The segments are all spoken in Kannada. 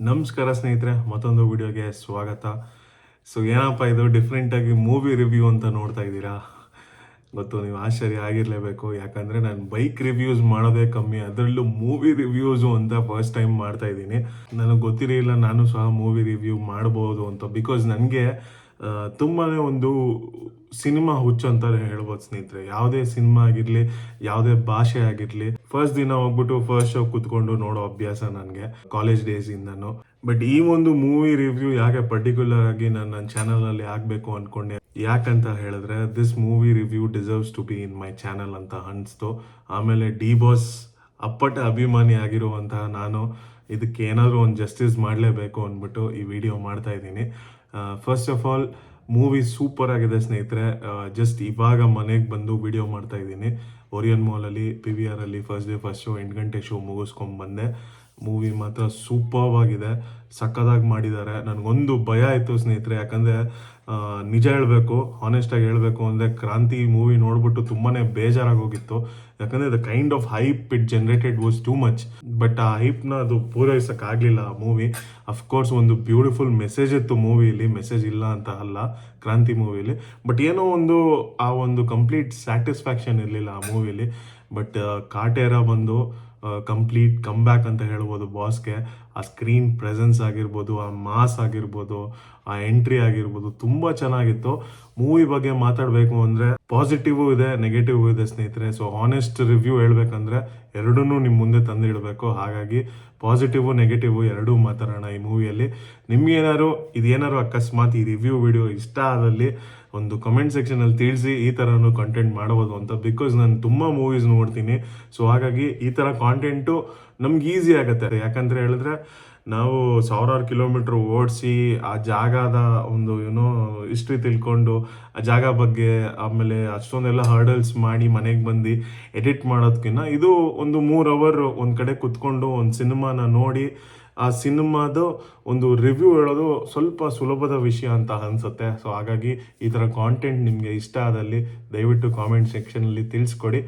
ನಮಸ್ಕಾರ ಸ್ನೇಹಿತರೆ, ಮತ್ತೊಂದು ವಿಡಿಯೋಗೆ ಸ್ವಾಗತ. ಸೊ ಏನಪ್ಪ ಇದು ಡಿಫ್ರೆಂಟಾಗಿ ಮೂವಿ ರಿವ್ಯೂ ಅಂತ ನೋಡ್ತಾ ಇದ್ದೀರಾ? ಗೊತ್ತು, ನೀವು ಆಶ್ಚರ್ಯ ಆಗಿರಲೇಬೇಕು. ಯಾಕಂದರೆ ನಾನು ಬೈಕ್ ರಿವ್ಯೂಸ್ ಮಾಡೋದೇ ಕಮ್ಮಿ, ಅದರಲ್ಲೂ ಮೂವಿ ರಿವ್ಯೂಸು ಅಂತ ಫಸ್ಟ್ ಟೈಮ್ ಮಾಡ್ತಾ ಇದ್ದೀನಿ. ನನಗೆ ಗೊತ್ತಿರಲಿಲ್ಲ ನಾನು ಸಹ ಮೂವಿ ರಿವ್ಯೂ ಮಾಡ್ಬೋದು ಅಂತ. ಬಿಕಾಸ್ ನನಗೆ ತುಂಬಾ ಒಂದು ಸಿನಿಮಾ ಹುಚ್ಚು ಅಂತಾನೆ ಹೇಳ್ಬೋದು ಸ್ನೇಹಿತರೆ. ಯಾವುದೇ ಸಿನಿಮಾ ಆಗಿರಲಿ, ಯಾವುದೇ ಭಾಷೆ ಆಗಿರಲಿ, ಫಸ್ಟ್ ದಿನ ಹೋಗ್ಬಿಟ್ಟು ಫಸ್ಟ್ ಶೋ ಕುತ್ಕೊಂಡು ನೋಡೋ ಅಭ್ಯಾಸ ನನಗೆ ಕಾಲೇಜ್ ಡೇಸಿಂದನು. ಬಟ್ ಈ ಒಂದು ಮೂವಿ ರಿವ್ಯೂ ಯಾಕೆ ಪರ್ಟಿಕ್ಯುಲರ್ ಆಗಿ ನಾನು ನನ್ನ ಚಾನಲಲ್ಲಿ ಆಗಬೇಕು ಅಂದ್ಕೊಂಡೆ, ಯಾಕಂತ ಹೇಳಿದ್ರೆ this movie review deserves to be in my channel ಅಂತ ಅನಿಸ್ತು. ಆಮೇಲೆ ಡಿ ಬಾಸ್ ಅಪ್ಪಟ ಅಭಿಮಾನಿ ಆಗಿರುವಂತಹ ನಾನು ಇದಕ್ಕೆ ಏನಾದರೂ ಒಂದು ಜಸ್ಟಿಸ್ ಮಾಡಲೇಬೇಕು ಅಂದ್ಬಿಟ್ಟು ಈ ವಿಡಿಯೋ ಮಾಡ್ತಾ ಇದ್ದೀನಿ. First of all, movie super ಆಗಿದೆ ಸ್ನೇಹಿತರೆ. ಜಸ್ಟ್ ಇವಾಗ ಮನೆಗೆ ಬಂದು ವಿಡಿಯೋ ಮಾಡ್ತಾ ಇದ್ದೀನಿ. ಓರಿಯನ್ ಮಾಲಲ್ಲಿ PVR ಅಲ್ಲಿ ಫಸ್ಟ್ ಡೇ ಫಸ್ಟ್ ಶೋ 8 ಗಂಟೆ ಶೋ ಮುಗಿಸ್ಕೊಂಡು ಬಂದೆ. ಮೂವಿ ಮಾತ್ರ ಸೂಪರ್ ಆಗಿದೆ, ಸಕ್ಕದಾಗಿ ಮಾಡಿದ್ದಾರೆ. ನನಗೊಂದು ಭಯ ಆಯಿತು ಸ್ನೇಹಿತರೆ, ಯಾಕಂದರೆ ನಿಜ ಹೇಳಬೇಕು, ಹಾನೆಸ್ಟಾಗಿ ಹೇಳಬೇಕು ಅಂದರೆ ಕ್ರಾಂತಿ ಮೂವಿ ನೋಡ್ಬಿಟ್ಟು ತುಂಬಾ ಬೇಜಾರಾಗೋಗಿತ್ತು. ಯಾಕಂದರೆ the kind of hype it generated was too much. But ಆ ಹೈಪ್ನ ಅದು ಪೂರೈಸೋಕ್ಕಾಗಲಿಲ್ಲ ಆ ಮೂವಿ. ಅಫ್ಕೋರ್ಸ್ ಒಂದು ಬ್ಯೂಟಿಫುಲ್ ಮೆಸೇಜ್ ಇತ್ತು ಮೂವಿಯಲ್ಲಿ, ಮೆಸೇಜ್ ಇಲ್ಲ ಅಂತ ಅಲ್ಲ ಕ್ರಾಂತಿ ಮೂವಿಲಿ. ಬಟ್ ಏನೋ ಒಂದು ಆ ಒಂದು ಕಂಪ್ಲೀಟ್ ಸ್ಯಾಟಿಸ್ಫ್ಯಾಕ್ಷನ್ ಇರಲಿಲ್ಲ ಆ ಮೂವಿಲಿ. ಬಟ್ ಕಾಟೇರ ಬಂದು ಕಂಪ್ಲೀಟ್ ಕಮ್ ಬ್ಯಾಕ್ ಅಂತ ಹೇಳ್ಬೋದು ಬಾಸ್ಗೆ. ಆ ಸ್ಕ್ರೀನ್ ಪ್ರೆಸೆನ್ಸ್ ಆಗಿರ್ಬೋದು, ಆ ಮಾಸ್ ಆಗಿರ್ಬೋದು, ಆ ಎಂಟ್ರಿ ಆಗಿರ್ಬೋದು, ತುಂಬ ಚೆನ್ನಾಗಿತ್ತು. ಮೂವಿ ಬಗ್ಗೆ ಮಾತಾಡಬೇಕು ಅಂದರೆ ಪಾಸಿಟಿವ್ ಇದೆ, ನೆಗೆಟಿವ್ ಇದೆ ಸ್ನೇಹಿತರೆ. ಸೊ ಹಾನೆಸ್ಟ್ ರಿವ್ಯೂ ಹೇಳ್ಬೇಕಂದ್ರೆ ಎರಡೂ ನಿಮ್ಮ ಮುಂದೆ ತಂದು ಇಡಬೇಕು. ಹಾಗಾಗಿ ಪಾಸಿಟಿವ್ ನೆಗೆಟಿವ್ ಎರಡೂ ಮಾತಾಡೋಣ ಈ ಮೂವಿಯಲ್ಲಿ. ನಿಮ್ಗೇನಾದ್ರು ಇದೇನಾದ್ರು ಅಕಸ್ಮಾತ್ ಈ ರಿವ್ಯೂ ವಿಡಿಯೋ ಇಷ್ಟ ಆದಲ್ಲಿ ಒಂದು ಕಮೆಂಟ್ ಸೆಕ್ಷನಲ್ಲಿ ತಿಳಿಸಿ, ಈ ಥರನೂ ಕಂಟೆಂಟ್ ಮಾಡ್ಬೋದು ಅಂತ. ಬಿಕಾಸ್ ನಾನು ತುಂಬ ಮೂವೀಸ್ ನೋಡ್ತೀನಿ. ಸೊ ಹಾಗಾಗಿ ಈ ಥರ ಕಾಂಟೆಂಟು ನಮ್ಗೆ ಈಸಿ ಆಗುತ್ತೆ. ಯಾಕಂದರೆ ಹೇಳಿದ್ರೆ ನಾವು 1000 ಕಿಲೋಮೀಟ್ರ್ ಓಡಿಸಿ ಆ ಜಾಗದ ಒಂದು ಹಿಸ್ಟ್ರಿ ತಿಳ್ಕೊಂಡು ಆ ಜಾಗ ಬಗ್ಗೆ, ಆಮೇಲೆ ಅಷ್ಟೊಂದೆಲ್ಲ ಹರ್ಡಲ್ಸ್ ಮಾಡಿ ಮನೆಗೆ ಬಂದು ಎಡಿಟ್ ಮಾಡೋದಕ್ಕಿಂತ ಇದು ಒಂದು 3 ಅವರ್ ಒಂದು ಕಡೆ ಕುತ್ಕೊಂಡು ಒಂದು ಸಿನಿಮಾನ ನೋಡಿ ಆ ಸಿನಿಮಾದು ಒಂದು ರಿವ್ಯೂ ಹೇಳೋದು ಸ್ವಲ್ಪ ಸುಲಭದ ವಿಷಯ ಅಂತ ಅನಿಸುತ್ತೆ. ಸೊ ಹಾಗಾಗಿ ಈ ಥರ ಕಾಂಟೆಂಟ್ ನಿಮಗೆ ಇಷ್ಟ ಆದಲ್ಲಿ ದಯವಿಟ್ಟು ಕಾಮೆಂಟ್ ಸೆಕ್ಷನಲ್ಲಿ ತಿಳಿಸ್ಕೊಡಿ.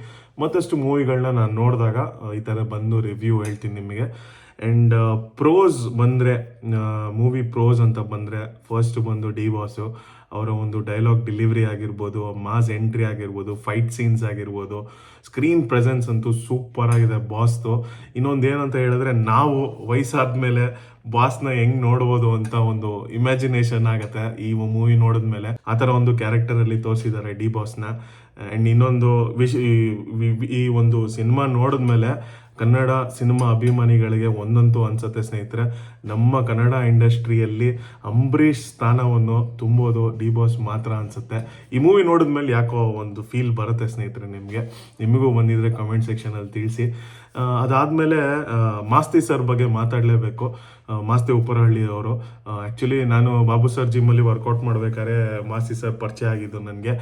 ಮತ್ತಷ್ಟು ಮೂವಿಗಳನ್ನ ನಾನು ನೋಡಿದಾಗ ಈ ಥರ ಬಂದು ರಿವ್ಯೂ ಹೇಳ್ತೀನಿ ನಿಮಗೆ. ಆ್ಯಂಡ್ ಪ್ರೋಸ್ ಬಂದರೆ, ಮೂವಿ ಪ್ರೋಸ್ ಅಂತ ಬಂದರೆ ಫಸ್ಟ್ ಬಂದು ಡಿ ಬಾಸು ಅವರ ಒಂದು ಡೈಲಾಗ್ ಡೆಲಿವರಿ ಆಗಿರ್ಬೋದು, ಮಾಸ್ ಎಂಟ್ರಿ ಆಗಿರ್ಬೋದು, ಫೈಟ್ ಸೀನ್ಸ್ ಆಗಿರ್ಬೋದು, ಸ್ಕ್ರೀನ್ ಪ್ರೆಸೆನ್ಸ್ ಅಂತೂ ಸೂಪರ್ ಆಗಿದೆ ಬಾಸ್ದು. ಇನ್ನೊಂದು ಏನಂತ ಹೇಳಿದ್ರೆ, ನಾವು ವಯಸ್ಸಾದ ಮೇಲೆ ಬಾಸ್ನ ಹೆಂಗ್ ನೋಡ್ಬೋದು ಅಂತ ಒಂದು ಇಮ್ಯಾಜಿನೇಷನ್ ಆಗುತ್ತೆ ಈ ಮೂವಿ ನೋಡಿದ್ಮೇಲೆ. ಆ ಥರ ಒಂದು ಕ್ಯಾರೆಕ್ಟರಲ್ಲಿ ತೋರಿಸಿದ್ದಾರೆ ಡಿ ಬಾಸ್ನ. ಆ್ಯಂಡ್ ಇನ್ನೊಂದು ಈ ಒಂದು ಸಿನಿಮಾ ನೋಡಿದ್ಮೇಲೆ ಕನ್ನಡ ಸಿನಿಮಾ ಅಭಿಮಾನಿಗಳಿಗೆ ಒಂದಂತೂ ಅನ್ಸುತ್ತೆ ಸ್ನೇಹಿತರೆ, ನಮ್ಮ ಕನ್ನಡ ಇಂಡಸ್ಟ್ರಿಯಲ್ಲಿ ಅಂಬರೀಷ್ ಸ್ಥಾನವನ್ನು ತುಂಬೋದು ಡಿ ಬಾಸ್ ಮಾತ್ರ ಅನ್ಸುತ್ತೆ. ಈ ಮೂವಿ ನೋಡಿದ್ಮೇಲೆ ಯಾಕೋ ಒಂದು ಫೀಲ್ ಬರುತ್ತೆ ಸ್ನೇಹಿತರೆ. ನಿಮಗೂ ಬಂದಿದ್ರೆ ಕಮೆಂಟ್ ಸೆಕ್ಷನಲ್ಲಿ ತಿಳಿಸಿ. ಅದಾದಮೇಲೆ ಮಾಸ್ತಿ ಸರ್ ಬಗ್ಗೆ ಮಾತಾಡಲೇಬೇಕು. ಮಾಸ್ತಿ ಉಪ್ಪರಹಳ್ಳಿ ಅವರು. ಆ್ಯಕ್ಚುಲಿ ನಾನು ಬಾಬು ಸರ್ ಜಿಮ್ಮಲ್ಲಿ ವರ್ಕೌಟ್ ಮಾಡ್ಬೇಕಾದ್ರೆ ಮಾಸ್ತಿ ಸರ್ ಪರಿಚಯ ಆಗಿದ್ದು ನನಗೆ.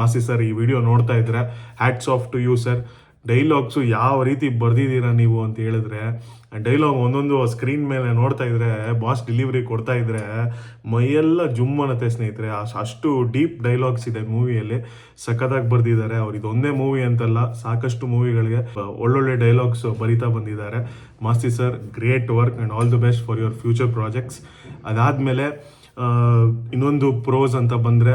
ಮಾಸ್ತಿ ಸರ್ ಈ ವಿಡಿಯೋ ನೋಡ್ತಾ ಇದ್ರೆ hats off to you sir. Dialogues ಯಾವ ರೀತಿ ಬರ್ದಿದ್ದೀರಾ ನೀವು ಅಂತ ಹೇಳಿದ್ರೆ, ಡೈಲಾಗ್ ಒಂದೊಂದು ಸ್ಕ್ರೀನ್ ಮೇಲೆ ನೋಡ್ತಾ ಇದ್ರೆ, ಬಾಸ್ ಡೆಲಿವರಿ ಕೊಡ್ತಾ ಇದ್ರೆ ಮೈಯೆಲ್ಲ ಜುಮ್ ಅನ್ನತ್ತೆ ಸ್ನೇಹಿತರೆ. ಅಷ್ಟು ಡೀಪ್ ಡೈಲಾಗ್ಸ್ ಇದೆ ಮೂವಿಯಲ್ಲಿ, ಸಖತ್ತಾಗಿ ಬರ್ದಿದ್ದಾರೆ. ಅವ್ರು ಇದೊಂದೇ ಮೂವಿ ಅಂತಲ್ಲ, ಸಾಕಷ್ಟು ಮೂವಿಗಳಿಗೆ ಒಳ್ಳೊಳ್ಳೆ ಡೈಲಾಗ್ಸ್ ಬರಿತಾ ಬಂದಿದ್ದಾರೆ. Masti sir, great work and all the best for your future projects. ಅದಾದಮೇಲೆ ಇನ್ನೊಂದು ಪ್ರೋಸ್ ಅಂತ ಬಂದರೆ,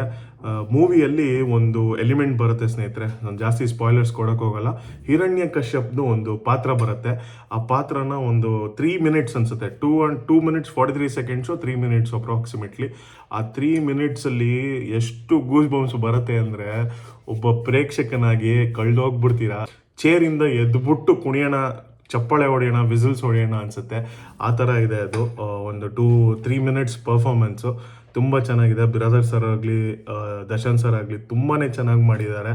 ಮೂವಿಯಲ್ಲಿ ಒಂದು ಎಲಿಮೆಂಟ್ ಬರುತ್ತೆ ಸ್ನೇಹಿತರೆ, ನಾನು ಜಾಸ್ತಿ ಸ್ಪಾಯ್ಲರ್ಸ್ ಕೊಡೋಕೆ ಹೋಗಲ್ಲ. ಹಿರಣ್ಯ ಕಶ್ಯಪ್ದು ಒಂದು ಪಾತ್ರ ಬರುತ್ತೆ. ಆ ಪಾತ್ರನ ಒಂದು 3 ಮಿನಿಟ್ಸ್ ಅನಿಸುತ್ತೆ, 2 minutes 43 seconds 3 minutes ಅಪ್ರಾಕ್ಸಿಮೇಟ್ಲಿ. ಆ 3 minutesಲ್ಲಿ ಎಷ್ಟು ಗೂಸ್ ಬಂಪ್ಸ್ ಬರುತ್ತೆ ಅಂದರೆ, ಒಬ್ಬ ಪ್ರೇಕ್ಷಕನಾಗಿ ಕಳೆದೋಗ್ಬಿಡ್ತೀರಾ. ಚೇರಿಂದ ಎದ್ಬಿಟ್ಟು ಕುಣಿಯೋಣ, ಚಪ್ಪಾಳೆ ಹೊಡೆಯೋಣ, ವಿಸಿಲ್ಸ್ ಹೊಡೆಯೋಣ ಅನಿಸುತ್ತೆ. ಆ ಥರ ಇದೆ ಅದು. ಒಂದು 2-3 minutes ಪರ್ಫಾರ್ಮೆನ್ಸು ತುಂಬ ಚೆನ್ನಾಗಿದೆ. ಬ್ರದರ್ ಸರ್ ಆಗಲಿ, ದರ್ಶನ್ ಸರ್ ಆಗಲಿ ತುಂಬಾ ಚೆನ್ನಾಗಿ ಮಾಡಿದ್ದಾರೆ.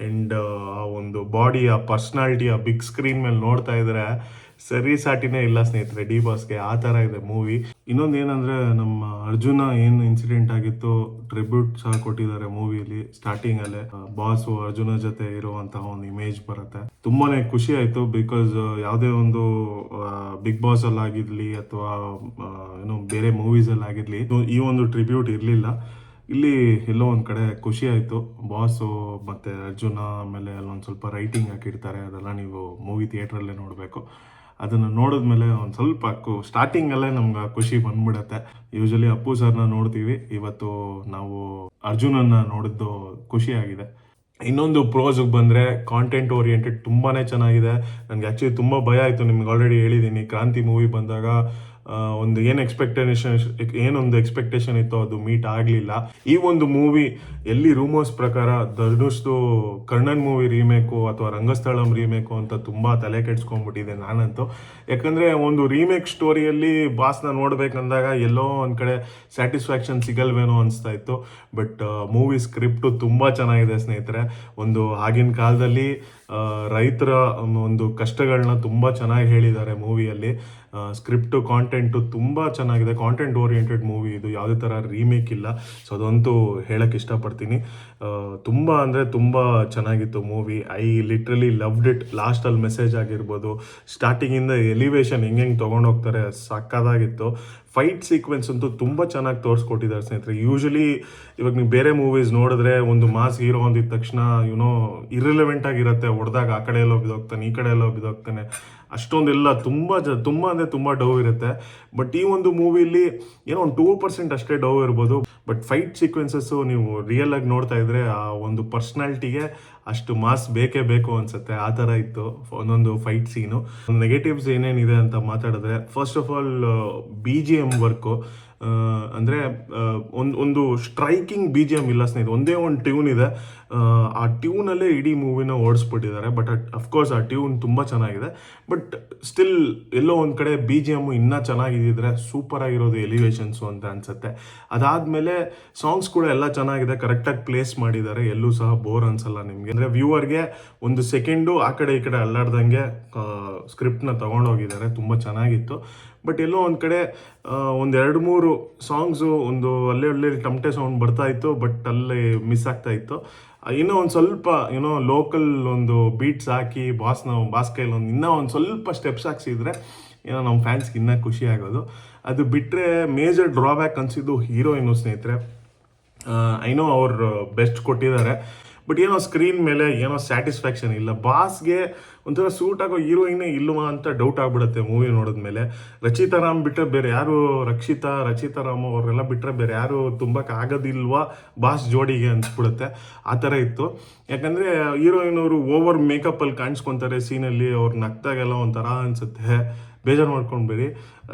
ಆ್ಯಂಡ್ ಆ ಒಂದು ಬಾಡಿ, ಆ ಪರ್ಸ್ನಾಲಿಟಿ ಆ ಬಿಗ್ ಸ್ಕ್ರೀನ್ ಮೇಲೆ ನೋಡ್ತಾ ಇದ್ರೆ ಸರಿ ಸಾಟಿನೇ ಇಲ್ಲ ಸ್ನೇಹಿತರೆ ಡಿ ಬಾಸ್ಗೆ. ಆ ಥರ ಇದೆ ಮೂವಿ. ಇನ್ನೊಂದು ಏನಂದರೆ, ನಮ್ಮ ಅರ್ಜುನ ಏನು ಇನ್ಸಿಡೆಂಟ್ ಆಗಿತ್ತು, ಟ್ರಿಬ್ಯೂಟ್ ಸಹ ಕೊಟ್ಟಿದ್ದಾರೆ ಮೂವಿಯಲ್ಲಿ. ಸ್ಟಾರ್ಟಿಂಗಲ್ಲೇ ಬಾಸು ಅರ್ಜುನ ಜೊತೆ ಇರುವಂತಹ ಒಂದು ಇಮೇಜ್ ಬರುತ್ತೆ. ತುಂಬಾ ಖುಷಿ ಆಯಿತು. ಬಿಕಾಸ್ ಯಾವುದೇ ಒಂದು ಬಿಗ್ ಬಾಸ್ ಅಲ್ಲಾಗಿರಲಿ ಅಥವಾ ಬೇರೆ ಮೂವೀಸಲ್ಲಿ ಆಗಿರಲಿ ಈ ಒಂದು ಟ್ರಿಬ್ಯೂಟ್ ಇರಲಿಲ್ಲ. ಇಲ್ಲಿ ಎಲ್ಲೋ ಒಂದು ಕಡೆ ಖುಷಿ ಆಯಿತು. ಬಾಸು ಮತ್ತು ಅರ್ಜುನ, ಆಮೇಲೆ ಅಲ್ಲೊಂದು ಸ್ವಲ್ಪ ರೈಟಿಂಗ್ ಹಾಕಿರ್ತಾರೆ, ಅದೆಲ್ಲ ನೀವು ಮೂವಿ ಥಿಯೇಟ್ರಲ್ಲೇ ನೋಡಬೇಕು. ಅದನ್ನು ನೋಡಿದ್ಮೇಲೆ ಒಂದು ಸ್ವಲ್ಪ ಸ್ಟಾರ್ಟಿಂಗಲ್ಲೇ ನಮ್ಗೆ ಖುಷಿ ಬಂದ್ಬಿಡತ್ತೆ. ಯೂಶಲಿ ಅಪ್ಪು ಸರ್ನ ನೋಡ್ತೀವಿ, ಇವತ್ತು ನಾವು ಅರ್ಜುನನ್ನ ನೋಡಿದ್ದು ಖುಷಿಯಾಗಿದೆ. ಇನ್ನೊಂದು ಪ್ರೋಸ್ಗೆ ಬಂದರೆ ಕಾಂಟೆಂಟ್ ಓರಿಯೆಂಟೆಡ್ ತುಂಬಾ ಚೆನ್ನಾಗಿದೆ. ನನಗೆ ಆ್ಯಕ್ಚುಲಿ ತುಂಬ ಭಯ ಆಯಿತು, ನಿಮ್ಗೆ ಆಲ್ರೆಡಿ ಹೇಳಿದ್ದೀನಿ. ಕ್ರಾಂತಿ ಮೂವಿ ಬಂದಾಗ ಒಂದು ಏನೊಂದು ಎಕ್ಸ್ಪೆಕ್ಟೇಷನ್ ಇತ್ತು ಅದು ಮೀಟ್ ಆಗಲಿಲ್ಲ. ಈ ಒಂದು ಮೂವಿ ಎಲ್ಲಿ ರೂಮರ್ಸ್ ಪ್ರಕಾರ ಧನುಷ್ದು ಕರ್ಣನ್ ಮೂವಿ ರೀಮೇಕು ಅಥವಾ ರಂಗಸ್ಥಳಂ ರೀಮೇಕು ಅಂತ ತುಂಬ ತಲೆ ಕೆಡ್ಸ್ಕೊಂಡ್ಬಿಟ್ಟಿದೆ ನಾನಂತೂ. ಯಾಕಂದರೆ ಒಂದು ರೀಮೇಕ್ ಸ್ಟೋರಿಯಲ್ಲಿ ಬಾಸ್ನ ನೋಡ್ಬೇಕಂದಾಗ ಎಲ್ಲೋ ಒಂದು ಕಡೆ ಸ್ಯಾಟಿಸ್ಫ್ಯಾಕ್ಷನ್ ಸಿಗಲ್ವೇನೋ ಅನಿಸ್ತಾ ಇತ್ತು. ಬಟ್ ಮೂವಿ ಸ್ಕ್ರಿಪ್ಟು ತುಂಬ ಚೆನ್ನಾಗಿದೆ ಸ್ನೇಹಿತರೆ. ಒಂದು ಆಗಿನ ಕಾಲದಲ್ಲಿ ರೈತರ ಒಂದು ಕಷ್ಟಗಳನ್ನ ತುಂಬ ಚೆನ್ನಾಗಿ ಹೇಳಿದ್ದಾರೆ ಮೂವಿಯಲ್ಲಿ. ಸ್ಕ್ರಿಪ್ಟು ಕಾಂಟೆಂಟು ತುಂಬ ಚೆನ್ನಾಗಿದೆ. ಕಾಂಟೆಂಟ್ ಓರಿಯೆಂಟೆಡ್ ಮೂವಿ ಇದು, ಯಾವುದೇ ಥರ ರೀಮೇಕ್ ಇಲ್ಲ. ಸೊ ಅದಂತೂ ಹೇಳಕ್ಕೆ ಇಷ್ಟಪಡ್ತೀನಿ. ತುಂಬ ಅಂದರೆ ತುಂಬ ಚೆನ್ನಾಗಿತ್ತು movie. I literally loved it. ಲಾಸ್ಟಲ್ಲಿ ಮೆಸೇಜ್ ಆಗಿರ್ಬೋದು, ಸ್ಟಾರ್ಟಿಂಗಿಂದ ಎಲಿವೇಶನ್ ಹೆಂಗೆ ತೊಗೊಂಡೋಗ್ತಾರೆ ಸಕ್ಕದಾಗಿತ್ತು. ಫೈಟ್ ಸೀಕ್ವೆನ್ಸ್ ಅಂತೂ ತುಂಬ ಚೆನ್ನಾಗಿ ತೋರಿಸ್ಕೊಟ್ಟಿದ್ದಾರೆ ಸ್ನೇಹಿತರೆ. ಯೂಶಲಿ ಇವಾಗ ನೀವು ಬೇರೆ ಮೂವೀಸ್ ನೋಡಿದ್ರೆ ಒಂದು ಮಾಸ್ ಹೀರೋ ಅಂದಿದ ತಕ್ಷಣ ಇರ್ರಿಲೆವೆಂಟ್ ಆಗಿರುತ್ತೆ. ಹೊಡೆದಾಗ ಆ ಕಡೆ ಎಲ್ಲೋ ಬಿದ್ದೋಗ್ತಾನೆ, ಈ ಕಡೆ ಎಲ್ಲೋ ಬಿದ್ದೋಗ್ತಾನೆ, ಅಷ್ಟೊಂದೆಲ್ಲ ತುಂಬ ಅಂದರೆ ತುಂಬ ಡವ್ ಇರುತ್ತೆ. ಬಟ್ ಈ ಒಂದು ಮೂವಿಲಿ ಏನೋ ಒಂದು 2% ಅಷ್ಟೇ ಡವ್ ಇರ್ಬೋದು. ಬಟ್ ಫೈಟ್ ಸೀಕ್ವೆನ್ಸಸ್ಸು ನೀವು ರಿಯಲ್ ಆಗಿ ನೋಡ್ತಾ ಇದ್ರೆ ಆ ಒಂದು ಪರ್ಸ್ನಾಲಿಟಿಗೆ ಅಷ್ಟು ಮಾಸ್ ಬೇಕೇ ಬೇಕು ಅನ್ಸುತ್ತೆ. ಆ ಥರ ಇತ್ತು ಒಂದೊಂದು ಫೈಟ್ ಸೀನು. ನೆಗೆಟಿವ್ಸ್ ಏನೇನಿದೆ ಅಂತ ಮಾತಾಡಿದ್ರೆ, first of all BGM work. ಅಂದರೆ ಒಂದು ಸ್ಟ್ರೈಕಿಂಗ್ BGM ಇಲ್ಲ ಸ್ನೇಹಿತರೆ. ಒಂದೇ ಒಂದು ಟ್ಯೂನ್ ಇದೆ, ಆ ಟ್ಯೂನಲ್ಲೇ ಇಡೀ ಮೂವಿನ ಓಡಿಸ್ಬಿಟ್ಟಿದ್ದಾರೆ. ಬಟ್ ಅಫ್ಕೋರ್ಸ್ ಆ ಟ್ಯೂನ್ ತುಂಬ ಚೆನ್ನಾಗಿದೆ. ಬಟ್ ಸ್ಟಿಲ್ ಎಲ್ಲೋ ಒಂದು ಕಡೆ BGM ಇನ್ನೂ ಚೆನ್ನಾಗಿದ್ದಿದ್ರೆ ಸೂಪರ್ ಆಗಿರೋದು ಎಲಿವೇಶನ್ಸು ಅಂತ ಅನ್ಸುತ್ತೆ. ಅದಾದಮೇಲೆ ಸಾಂಗ್ಸ್ ಕೂಡ ಎಲ್ಲ ಚೆನ್ನಾಗಿದೆ, ಕರೆಕ್ಟಾಗಿ ಪ್ಲೇಸ್ ಮಾಡಿದ್ದಾರೆ. ಎಲ್ಲೂ ಸಹ ಬೋರ್ ಅನ್ಸಲ್ಲ ನಿಮಗೆ. ಅಂದರೆ ವ್ಯೂವರ್ಗೆ ಒಂದು ಸೆಕೆಂಡು ಆ ಕಡೆ ಈ ಕಡೆ ಅಲ್ಲಾಡ್ದಂಗೆ ಸ್ಕ್ರಿಪ್ಟ್ನ ತೊಗೊಂಡೋಗಿದ್ದಾರೆ. ತುಂಬ ಚೆನ್ನಾಗಿತ್ತು. ಬಟ್ ಎಲ್ಲೋ ಒಂದು ಕಡೆ ಒಂದು 2-3 ಸಾಂಗ್ಸು ಒಂದು ಅಲ್ಲೇ ಟಮಟೆ ಸೌಂಡ್ ಬರ್ತಾ ಇತ್ತು, ಬಟ್ ಅಲ್ಲಿ ಮಿಸ್ ಆಗ್ತಾ ಇತ್ತು. ಇನ್ನೂ ಒಂದು ಸ್ವಲ್ಪ ಲೋಕಲ್ ಒಂದು ಬೀಟ್ಸ್ ಹಾಕಿ ಬಾಸ್ ಕೈಲಿ ಇನ್ನೂ ಒಂದು ಸ್ವಲ್ಪ ಸ್ಟೆಪ್ಸ್ ಹಾಕ್ಸಿದ್ರೆ ನಮ್ಮ ಫ್ಯಾನ್ಸ್ಗೆ ಇನ್ನೂ ಖುಷಿ ಆಗೋದು. ಅದು ಬಿಟ್ಟರೆ ಮೇಜರ್ ಡ್ರಾಬ್ಯಾಕ್ ಅನಿಸಿದ್ದು ಹೀರೋಯಿನು ಸ್ನೇಹಿತರೆ. ಐನೋ ಅವ್ರು ಬೆಸ್ಟ್ ಕೊಟ್ಟಿದ್ದಾರೆ, ಬಟ್ ಏನೋ ಸ್ಕ್ರೀನ್ ಮೇಲೆ ಏನೋ ಸ್ಯಾಟಿಸ್ಫ್ಯಾಕ್ಷನ್ ಇಲ್ಲ. ಬಾಸ್ಗೆ ಒಂಥರ ಸೂಟ್ ಆಗೋ ಹೀರೋಯಿನೇ ಇಲ್ವಾ ಅಂತ ಡೌಟ್ ಆಗ್ಬಿಡುತ್ತೆ ಮೂವಿ ನೋಡಿದ್ಮೇಲೆ. ರಚಿತಾ ರಾಮ್ ಬಿಟ್ಟರೆ ಬೇರೆ ಯಾರು, ರಚಿತಾ ರಾಮ್ ಅವರೆಲ್ಲ ಬಿಟ್ಟರೆ ಬೇರೆ ಯಾರು ತುಂಬಕ್ಕೆ ಆಗೋದಿಲ್ವಾ ಬಾಸ್ ಜೋಡಿಗೆ ಅನ್ಸ್ಬಿಡುತ್ತೆ. ಆ ಥರ ಇತ್ತು. ಯಾಕಂದರೆ ಹೀರೋಯಿನ್ ಅವರು ಓವರ್ ಮೇಕಪ್ಪಲ್ಲಿ ಕಾಣಿಸ್ಕೊತಾರೆ ಸೀನಲ್ಲಿ. ಅವ್ರು ನಗ್ತಾಗೆಲ್ಲ ಒಂಥರ ಅನಿಸುತ್ತೆ, ಬೇಜಾರು ಮಾಡ್ಕೊಂಡ್ಬೇಡಿ,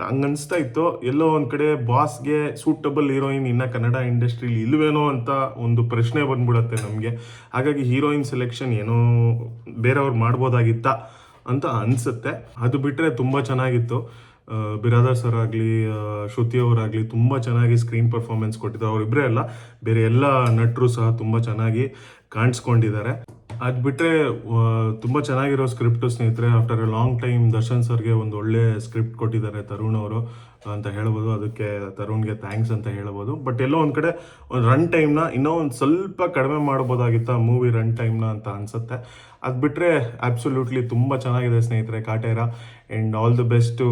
ಹಂಗನ್ನಿಸ್ತಾ ಇತ್ತು. ಎಲ್ಲೋ ಒಂದು ಕಡೆ ಬಾಸ್ಗೆ ಸೂಟಬಲ್ ಹೀರೋಯಿನ್ ಇನ್ನು ಕನ್ನಡ ಇಂಡಸ್ಟ್ರೀಲಿ ಇಲ್ವೇನೋ ಅಂತ ಒಂದು ಪ್ರಶ್ನೆ ಬಂದ್ಬಿಡುತ್ತೆ ನಮಗೆ. ಹಾಗಾಗಿ ಹೀರೋಯಿನ್ ಸೆಲೆಕ್ಷನ್ ಏನೋ ಬೇರೆಯವ್ರು ಮಾಡ್ಬೋದಾಗಿತ್ತಾ ಅಂತ ಅನಿಸುತ್ತೆ. ಅದು ಬಿಟ್ಟರೆ ತುಂಬ ಚೆನ್ನಾಗಿತ್ತು. ಬಿರಾದರ್ ಸರ್ ಆಗಲಿ, ಶ್ರುತಿ ಅವರಾಗಲಿ ತುಂಬ ಚೆನ್ನಾಗಿ ಸ್ಕ್ರೀನ್ ಪರ್ಫಾರ್ಮೆನ್ಸ್ ಕೊಟ್ಟಿದ್ದಾರೆ. ಅವರಿಬ್ಬರೇ ಅಲ್ಲ, ಬೇರೆ ಎಲ್ಲ ನಟರು ಸಹ ತುಂಬ ಚೆನ್ನಾಗಿ ಕಾಣಿಸ್ಕೊಂಡಿದ್ದಾರೆ. ಅದು ಬಿಟ್ಟರೆ ತುಂಬ ಚೆನ್ನಾಗಿರೋ ಸ್ಕ್ರಿಪ್ಟು ಸ್ನೇಹಿತರೆ. After A long time Darshan ಸರ್ಗೆ ಒಂದು ಒಳ್ಳೆ ಸ್ಕ್ರಿಪ್ಟ್ ಕೊಟ್ಟಿದ್ದಾರೆ ತರುಣ್ ಅವರು ಅಂತ ಹೇಳ್ಬೋದು. ಅದಕ್ಕೆ ತರುಣ್ಗೆ ಥ್ಯಾಂಕ್ಸ್ ಅಂತ ಹೇಳ್ಬೋದು. ಬಟ್ ಎಲ್ಲೋ ಒಂದು ಕಡೆ ಒಂದು ರನ್ ಟೈಮ್ನ ಇನ್ನೂ ಒಂದು ಸ್ವಲ್ಪ ಕಡಿಮೆ ಮಾಡ್ಬೋದಾಗಿತ್ತು ಮೂವಿ ರನ್ ಟೈಮ್ನ ಅಂತ ಅನಿಸುತ್ತೆ. ಅದು ಬಿಟ್ಟರೆ ಅಬ್ಸಲ್ಯೂಟ್ಲಿ ತುಂಬ ಚೆನ್ನಾಗಿದೆ ಸ್ನೇಹಿತರೆ Kaatera. And all the best to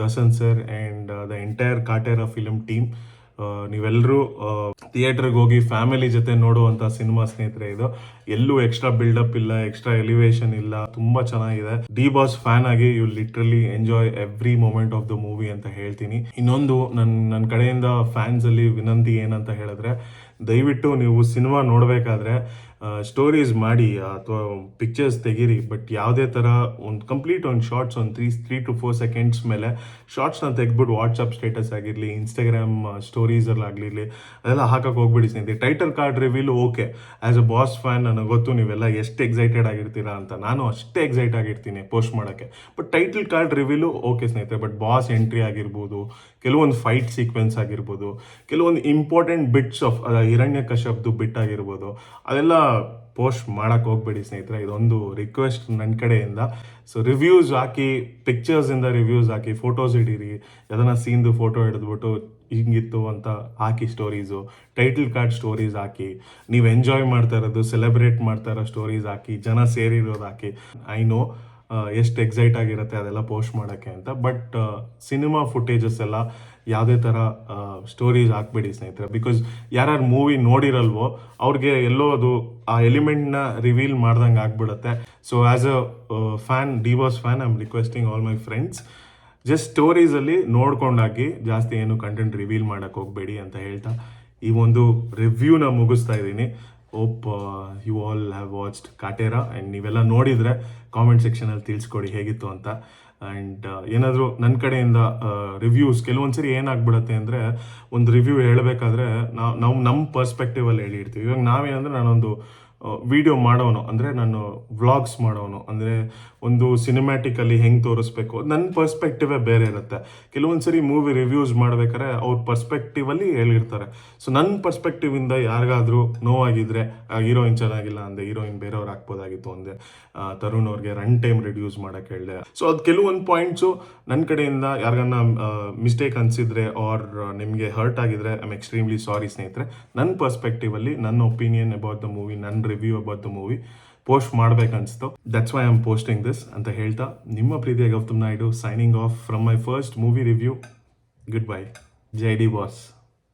Darshan sir and the entire Kaatera film team. ನೀವೆಲ್ಲರೂ ಥಿಯೇಟ್ರಿಗೆ ಹೋಗಿ ಫ್ಯಾಮಿಲಿ ಜೊತೆ ನೋಡುವಂಥ ಸಿನಿಮಾ ಸ್ನೇಹಿತರೆ ಇದು. ಎಲ್ಲೂ ಎಕ್ಸ್ಟ್ರಾ ಬಿಲ್ಡಪ್ ಇಲ್ಲ, ಎಕ್ಸ್ಟ್ರಾ ಎಲಿವೇಶನ್ ಇಲ್ಲ, ತುಂಬ ಚೆನ್ನಾಗಿದೆ. ಡಿ ಬಾಸ್ ಫ್ಯಾನ್ ಆಗಿ you literally enjoy every moment of the movie ಅಂತ ಹೇಳ್ತೀನಿ. ಇನ್ನೊಂದು ನನ್ನ ಕಡೆಯಿಂದ ಫ್ಯಾನ್ಸಲ್ಲಿ ವಿನಂತಿ ಏನಂತ ಹೇಳಿದ್ರೆ, ದಯವಿಟ್ಟು ನೀವು ಸಿನಿಮಾ ನೋಡಬೇಕಾದ್ರೆ ಸ್ಟೋರೀಸ್ ಮಾಡಿ ಅಥವಾ ಪಿಕ್ಚರ್ಸ್ ತೆಗೀರಿ, ಬಟ್ ಯಾವುದೇ ಥರ ಒಂದು ಕಂಪ್ಲೀಟ್ ಒಂದು ಶಾರ್ಟ್ಸ್ ಒಂದು 3 to 4 ಸೆಕೆಂಡ್ಸ್ ಮೇಲೆ ಶಾರ್ಟ್ಸ್ನ ತೆಗೆದ್ಬಿಟ್ಟು ವಾಟ್ಸಪ್ ಸ್ಟೇಟಸ್ ಆಗಿರಲಿ, ಇನ್ಸ್ಟಾಗ್ರಾಮ್ ಸ್ಟೋರೀಸಲ್ಲಾಗಿರಲಿ ಅದೆಲ್ಲ ಹಾಕಕ್ಕೆ ಹೋಗ್ಬಿಡಿ ಸ್ನೇಹಿತರೆ. Title card reveal okay, as a boss fan ನನಗೆ ಗೊತ್ತು ನೀವೆಲ್ಲ ಎಷ್ಟು ಎಕ್ಸೈಟೆಡ್ ಆಗಿರ್ತೀರಾ ಅಂತ. ನಾನು ಅಷ್ಟೇ ಎಕ್ಸೈಟ್ ಆಗಿರ್ತೀನಿ ಪೋಸ್ಟ್ ಮಾಡೋಕ್ಕೆ. But title card reveal okay ಸ್ನೇಹಿತರೆ, ಬಟ್ ಬಾಸ್ ಎಂಟ್ರಿ ಆಗಿರ್ಬೋದು, ಕೆಲವೊಂದು ಫೈಟ್ ಸೀಕ್ವೆನ್ಸ್ ಆಗಿರ್ಬೋದು, ಕೆಲವೊಂದು ಇಂಪಾರ್ಟೆಂಟ್ ಬಿಟ್ಸ್ ಆಫ್ ಹಿರಣ್ಯಕಶ್ಯಪ್ದು ಬಿಟ್ ಆಗಿರ್ಬೋದು, ಅದೆಲ್ಲ ಪೋಸ್ಟ್ ಮಾಡೋಕ್ಕೆ ಹೋಗ್ಬೇಡಿ ಸ್ನೇಹಿತರೆ. ಇದೊಂದು ರಿಕ್ವೆಸ್ಟ್ ನನ್ನ ಕಡೆಯಿಂದ. ಸೊ ರಿವ್ಯೂಸ್ ಹಾಕಿ, ಪಿಕ್ಚರ್ಸಿಂದ ರಿವ್ಯೂಸ್ ಹಾಕಿ, ಫೋಟೋಸ್ ಹಿಡೀರಿ, ಯಾವ್ದಾನ ಸೀನ್ದು ಫೋಟೋ ಹಿಡಿದ್ಬಿಟ್ಟು ಹಿಂಗಿತ್ತು ಅಂತ ಹಾಕಿ ಸ್ಟೋರೀಸು, ಟೈಟಲ್ ಕಾರ್ಡ್ ಸ್ಟೋರೀಸ್ ಹಾಕಿ, ನೀವು ಎಂಜಾಯ್ ಮಾಡ್ತಾ ಇರೋದು, ಸೆಲೆಬ್ರೇಟ್ ಮಾಡ್ತಾ ಇರೋ ಸ್ಟೋರೀಸ್ ಹಾಕಿ, ಜನ ಸೇರಿರೋದು ಹಾಕಿ. ಐ ನೋ ಎಷ್ಟು ಎಕ್ಸೈಟ್ ಆಗಿರುತ್ತೆ ಅದೆಲ್ಲ ಪೋಸ್ಟ್ ಮಾಡೋಕ್ಕೆ ಅಂತ. ಬಟ್ ಸಿನಿಮಾ ಫುಟೇಜಸ್ ಎಲ್ಲ ಯಾವುದೇ ಥರ ಸ್ಟೋರೀಸ್ ಹಾಕ್ಬೇಡಿ ಸ್ನೇಹಿತರೆ. ಬಿಕಾಸ್ ಯಾರ್ಯಾರು ಮೂವಿ ನೋಡಿರಲ್ವೋ ಅವ್ರಿಗೆ ಎಲ್ಲೋ ಅದು ಆ ಎಲಿಮೆಂಟ್ನ ರಿವೀಲ್ ಮಾಡ್ದಂಗೆ ಆಗ್ಬಿಡುತ್ತೆ. So as a fan, D boss fan, I am requesting all my friends, just ಸ್ಟೋರೀಸಲ್ಲಿ ನೋಡ್ಕೊಂಡಾಗಿ ಜಾಸ್ತಿ ಏನು ಕಂಟೆಂಟ್ ರಿವೀಲ್ ಮಾಡೋಕ್ಕೆ ಹೋಗಬೇಡಿ ಅಂತ ಹೇಳ್ತಾ ಈ ಒಂದು ರಿವ್ಯೂನ ಮುಗಿಸ್ತಾ ಇದ್ದೀನಿ. Hope you all have watched Kaatera and ನೀವೆಲ್ಲ ನೋಡಿದರೆ ಕಾಮೆಂಟ್ ಸೆಕ್ಷನಲ್ಲಿ ತಿಳಿಸ್ಕೊಡಿ ಹೇಗಿತ್ತು ಅಂತ. ಆ್ಯಂಡ್ ಏನಾದರೂ ನನ್ನ ಕಡೆಯಿಂದ ರಿವ್ಯೂಸ್ ಕೆಲವೊಂದ್ಸರಿ ಏನಾಗ್ಬಿಡುತ್ತೆ ಅಂದರೆ, ಒಂದು ರಿವ್ಯೂ ಹೇಳಬೇಕಾದ್ರೆ ನಾವು ನಮ್ಮ ಪರ್ಸ್ಪೆಕ್ಟಿವಲ್ಲಿ ಹೇಳಿರ್ತೀವಿ. ಇವಾಗ ನಾವೇನಂದರೆ ನಾನೊಂದು ವಿಡಿಯೋ ಮಾಡೋನು, ಅಂದರೆ ನಾನು ವ್ಲಾಗ್ಸ್ ಮಾಡೋನು, ಅಂದರೆ ಒಂದು ಸಿನಿಮ್ಯಾಟಿಕಲ್ಲಿ ಹೆಂಗೆ ತೋರಿಸ್ಬೇಕು ನನ್ನ ಪರ್ಸ್ಪೆಕ್ಟಿವೇ ಬೇರೆ ಇರುತ್ತೆ. ಕೆಲವೊಂದು ಸರಿ ಮೂವಿ ರಿವ್ಯೂಸ್ ಮಾಡ್ಬೇಕಾದ್ರೆ ಅವ್ರ ಪರ್ಸ್ಪೆಕ್ಟಿವಲ್ಲಿ ಹೇಳಿರ್ತಾರೆ. ಸೊ ನನ್ನ ಪರ್ಸ್ಪೆಕ್ಟಿವಿಂದ ಯಾರಿಗಾದರೂ ನೋವಾಗಿದ್ದರೆ, ಹೀರೋಯಿನ್ ಚೆನ್ನಾಗಿಲ್ಲ ಅಂದೆ, ಹೀರೋಯಿನ್ ಬೇರೆಯವ್ರು ಹಾಕ್ಬೋದಾಗಿತ್ತು ಅಂದೆ, ತರುಣ್ ಅವ್ರಿಗೆ ರನ್ ಟೈಮ್ ರಿಡ್ಯೂಸ್ ಮಾಡೋಕ್ಕೆ ಹೇಳಿದೆ. ಸೊ ಅದು ಕೆಲವೊಂದು ಪಾಯಿಂಟ್ಸು ನನ್ನ ಕಡೆಯಿಂದ ಯಾರಿಗನ್ನ ಮಿಸ್ಟೇಕ್ ಅನಿಸಿದ್ರೆ ಆರ್ ನಿಮಗೆ ಹರ್ಟ್ ಆಗಿದ್ರೆ ಐ ಆಮ್ ಎಕ್ಸ್ಟ್ರೀಮ್ಲಿ ಸಾರಿ ಸ್ನೇಹಿತರೆ. ನನ್ನ ಪರ್ಸ್ಪೆಕ್ಟಿವಲ್ಲಿ ನನ್ನ ಒಪಿನಿಯನ್ ಅಬೌಟ್ ದ ಮೂವಿ, ನನ್ನ review about the movie post ಮಾಡ್ಬೇಕನ್ನಿಸ್ತು. That's why I am posting this ಅಂತ ಹೇಳ್ತಾ ನಿಮ್ಮ ಪ್ರೀತಿಯ Gautham Naidu signing off from my first movie review. Good bye. ಜೈ ಡಿ ಬಾಸ್.